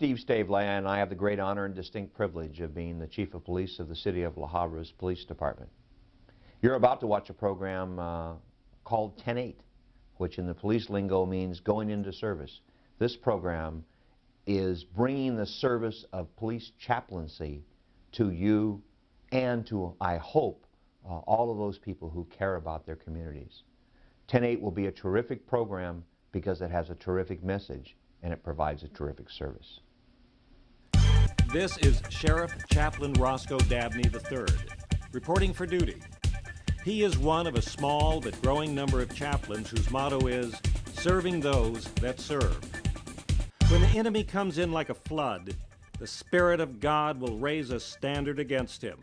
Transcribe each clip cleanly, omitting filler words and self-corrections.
Steve Stavely, and I have the great honor and distinct privilege of being the Chief of Police of the City of La Habra's Police Department. You're about to watch a program called 10-8, which in the police lingo means going into service. This program is bringing the service of police chaplaincy to you and to, I hope, all of those people who care about their communities. 10-8 will be a terrific program because it has a terrific message and it provides a terrific service. This is Sheriff Chaplain Roscoe Dabney III, reporting for duty. He is one of a small but growing number of chaplains whose motto is, serving those that serve. When the enemy comes in like a flood, the Spirit of God will raise a standard against him.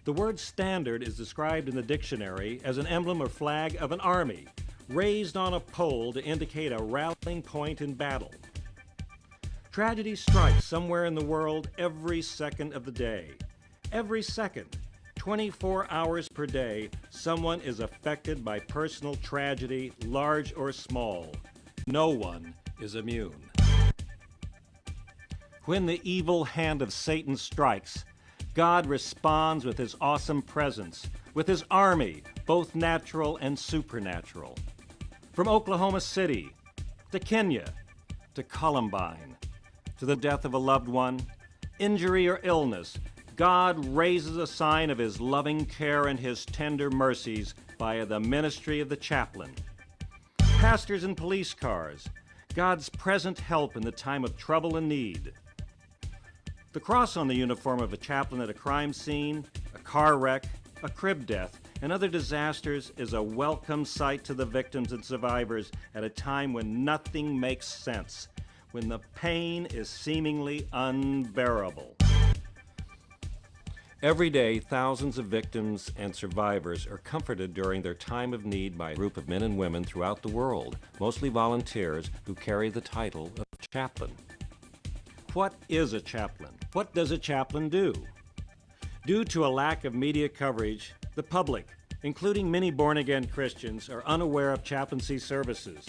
The word standard is described in the dictionary as an emblem or flag of an army, raised on a pole to indicate a rallying point in battle. Tragedy strikes somewhere in the world every second of the day. Every second, 24 hours per day, someone is affected by personal tragedy, large or small. No one is immune. When the evil hand of Satan strikes, God responds with his awesome presence, with his army, both natural and supernatural. From Oklahoma City, to Kenya, to Columbine, to the death of a loved one, injury or illness, God raises a sign of his loving care and his tender mercies via the ministry of the chaplain. Pastors and police cars, God's present help in the time of trouble and need. The cross on the uniform of a chaplain at a crime scene, a car wreck, a crib death, and other disasters is a welcome sight to the victims and survivors at a time when nothing makes sense, when the pain is seemingly unbearable. Every day, thousands of victims and survivors are comforted during their time of need by a group of men and women throughout the world, mostly volunteers who carry the title of chaplain. What is a chaplain? What does a chaplain do? Due to a lack of media coverage, the public, including many born-again Christians, are unaware of chaplaincy services.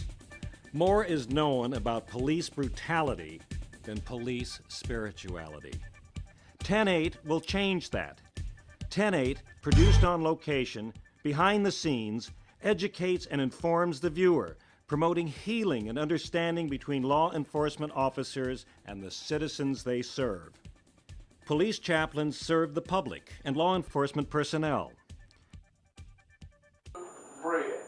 More is known about police brutality than police spirituality. 10-8 will change that. 10-8, produced on location, behind the scenes, educates and informs the viewer, promoting healing and understanding between law enforcement officers and the citizens they serve. Police chaplains serve the public and law enforcement personnel. Bread.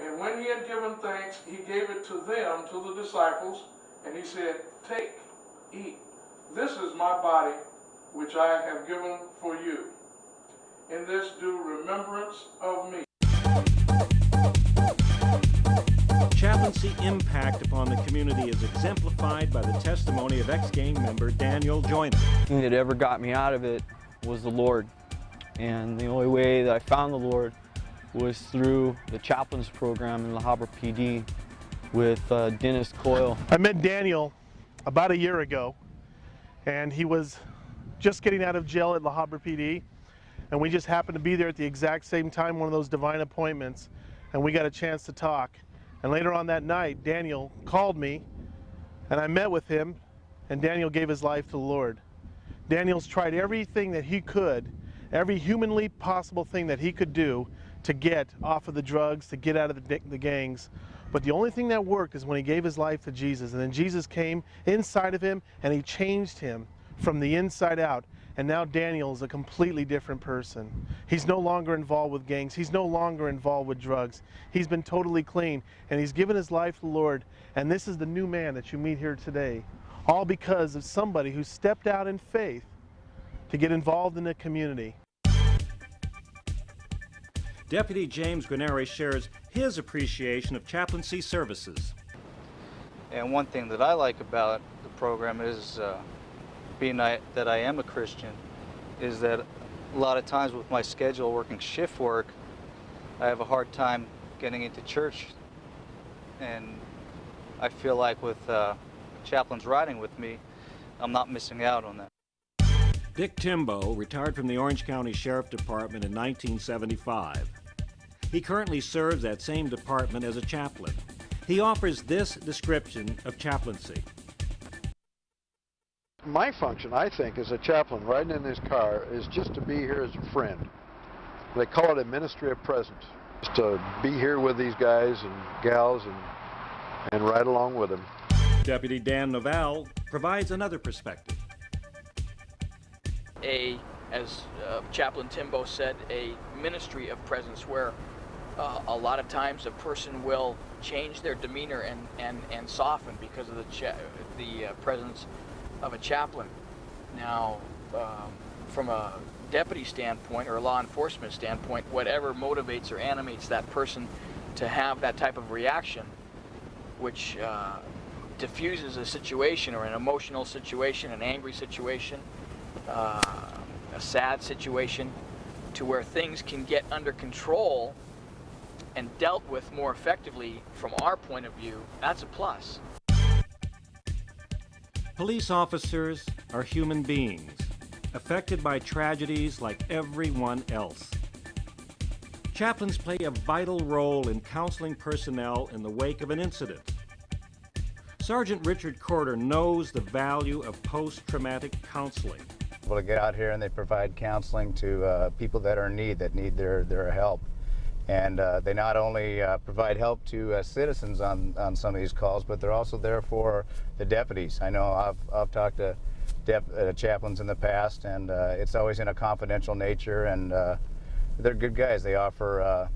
And when he had given thanks, he gave it to them, to the disciples, and he said, "Take, eat. This is my body, which I have given for you. In this do remembrance of me." Chaplaincy impact upon the community is exemplified by the testimony of ex-gang member Daniel Joyner. The thing that ever got me out of it was the Lord. And the only way that I found the Lord was through the chaplains program in La Habra PD with Dennis Coyle. I met Daniel about a year ago, and he was just getting out of jail at La Habra PD, and we just happened to be there at the exact same time, one of those divine appointments, and we got a chance to talk. And later on that night, Daniel called me, and I met with him, and Daniel gave his life to the Lord. Daniel's tried everything that he could, every humanly possible thing that he could do to get off of the drugs, to get out of the gangs. But the only thing that worked is when he gave his life to Jesus. And then Jesus came inside of him, and he changed him from the inside out. And now Daniel is a completely different person. He's no longer involved with gangs. He's no longer involved with drugs. He's been totally clean, and he's given his life to the Lord. And this is the new man that you meet here today, all because of somebody who stepped out in faith to get involved in the community. Deputy James Guarneri shares his appreciation of chaplaincy services. And one thing that I like about the program is being that I am a Christian, is that a lot of times with my schedule working shift work, I have a hard time getting into church, and I feel like with chaplains riding with me, I'm not missing out on that. Dick Timbo retired from the Orange County Sheriff Department in 1975. He currently serves that same department as a chaplain. He offers this description of chaplaincy. My function, I think, as a chaplain riding in this car is just to be here as a friend. They call it a ministry of presence. Just to be here with these guys and gals and ride along with them. Deputy Dan Novell provides another perspective. As Chaplain Timbo said, a ministry of presence where a lot of times a person will change their demeanor and soften because of the presence of a chaplain. Now, from a deputy standpoint or a law enforcement standpoint, whatever motivates or animates that person to have that type of reaction, which diffuses a situation or an emotional situation, an angry situation, a sad situation, to where things can get under control and dealt with more effectively from our point of view, that's a plus. Police officers are human beings, affected by tragedies like everyone else. Chaplains play a vital role in counseling personnel in the wake of an incident. Sergeant Richard Corder knows the value of post-traumatic counseling. Able to get out here and they provide counseling to people that are in need, that need their help. And they not only provide help to citizens on some of these calls, but they're also there for the deputies. I know I've talked to chaplains in the past, and it's always in a confidential nature, and they're good guys. They offer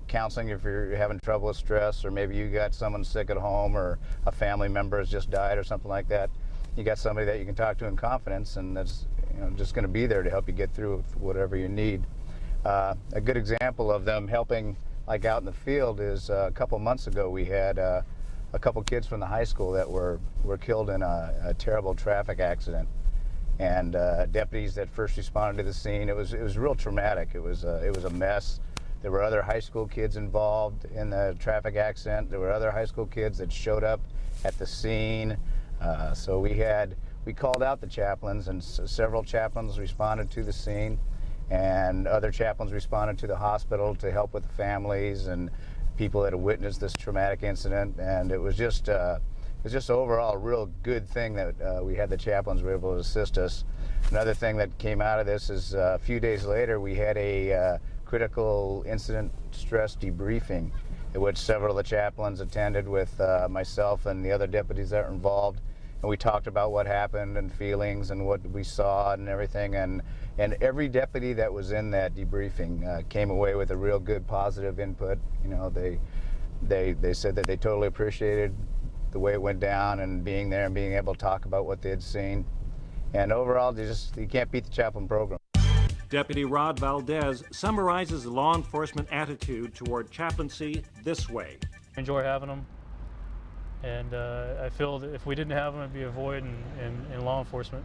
counseling if you're having trouble with stress, or maybe you got someone sick at home, or a family member has just died or something like that. You got somebody that you can talk to in confidence, and that's just going to be there to help you get through whatever you need. A good example of them helping, like out in the field, is a couple months ago we had a couple kids from the high school that were killed in a terrible traffic accident, and deputies that first responded to the scene. It was real traumatic. It was a mess. There were other high school kids involved in the traffic accident. There were other high school kids that showed up at the scene. So we called out the chaplains, and several chaplains responded to the scene. And other chaplains responded to the hospital to help with the families and people that had witnessed this traumatic incident. And it was just overall a real good thing that we had the chaplains were able to assist us. Another thing that came out of this is a few days later we had a critical incident stress debriefing, in which several of the chaplains attended with myself and the other deputies that were involved. And we talked about what happened and feelings and what we saw and everything. And every deputy that was in that debriefing came away with a real good positive input. They said that they totally appreciated the way it went down and being there and being able to talk about what they had seen. And overall, you can't beat the chaplain program. Deputy Rod Valdez summarizes the law enforcement attitude toward chaplaincy this way. I enjoy having them. And I feel that if we didn't have them, it'd be a void in law enforcement.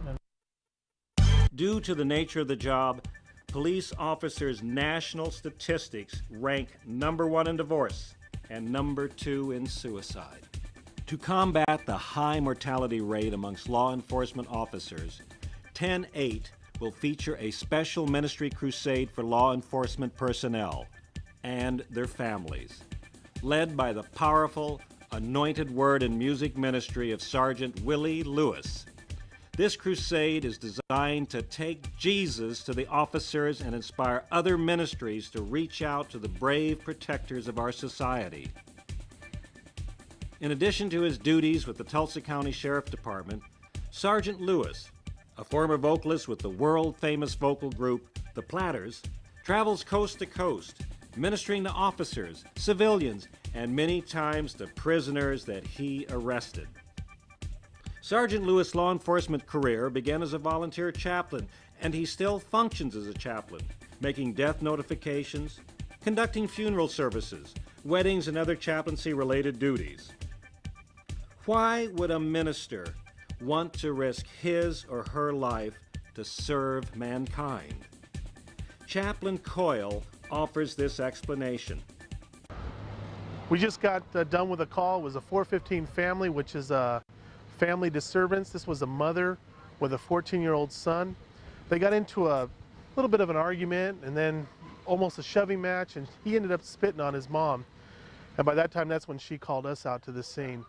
Due to the nature of the job, police officers' national statistics rank #1 in divorce and #2 in suicide. To combat the high mortality rate amongst law enforcement officers, 10-8 will feature a special ministry crusade for law enforcement personnel and their families, led by the powerful Anointed Word and Music Ministry of Sergeant Willie Lewis. This crusade is designed to take Jesus to the officers and inspire other ministries to reach out to the brave protectors of our society. In addition to his duties with the Tulsa County Sheriff Department, Sergeant Lewis, a former vocalist with the world-famous vocal group The Platters, travels coast to coast, ministering to officers, civilians, and many times to prisoners that he arrested. Sergeant Lewis' law enforcement career began as a volunteer chaplain, and he still functions as a chaplain, making death notifications, conducting funeral services, weddings, and other chaplaincy-related duties. Why would a minister want to risk his or her life to serve mankind? Chaplain Coyle offers this explanation. We just got done with a call. It was a 415 family, which is a family disturbance. This was a mother with a 14-year-old son. They got into a little bit of an argument and then almost a shoving match, and he ended up spitting on his mom. And by that time, that's when she called us out to the scene.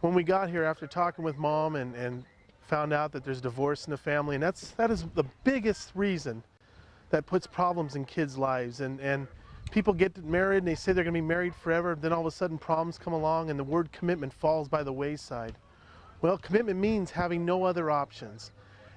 When we got here, after talking with mom and found out that there's divorce in the family, and that is the biggest reason that puts problems in kids' lives. And people get married and they say they're going to be married forever, then all of a sudden problems come along and the word commitment falls by the wayside. Well, commitment means having no other options.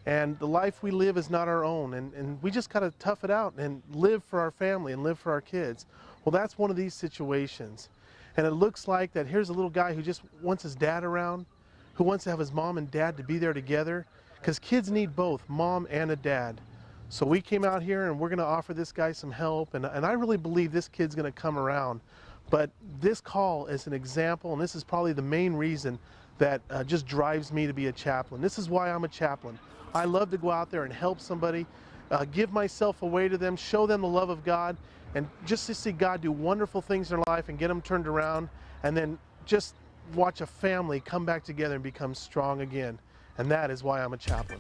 And the life we live is not our own, and we just got to tough it out and live for our family and live for our kids. Well, that's one of these situations. And it looks like that here's a little guy who just wants his dad around, who wants to have his mom and dad to be there together, because kids need both mom and a dad. So we came out here and we're going to offer this guy some help, and I really believe this kid's going to come around. But this call is an example, and this is probably the main reason that just drives me to be a chaplain. This is why I'm a chaplain. I love to go out there and help somebody, give myself away to them, show them the love of God, and just to see God do wonderful things in their life and get them turned around, and then just watch a family come back together and become strong again. And that is why I'm a chaplain.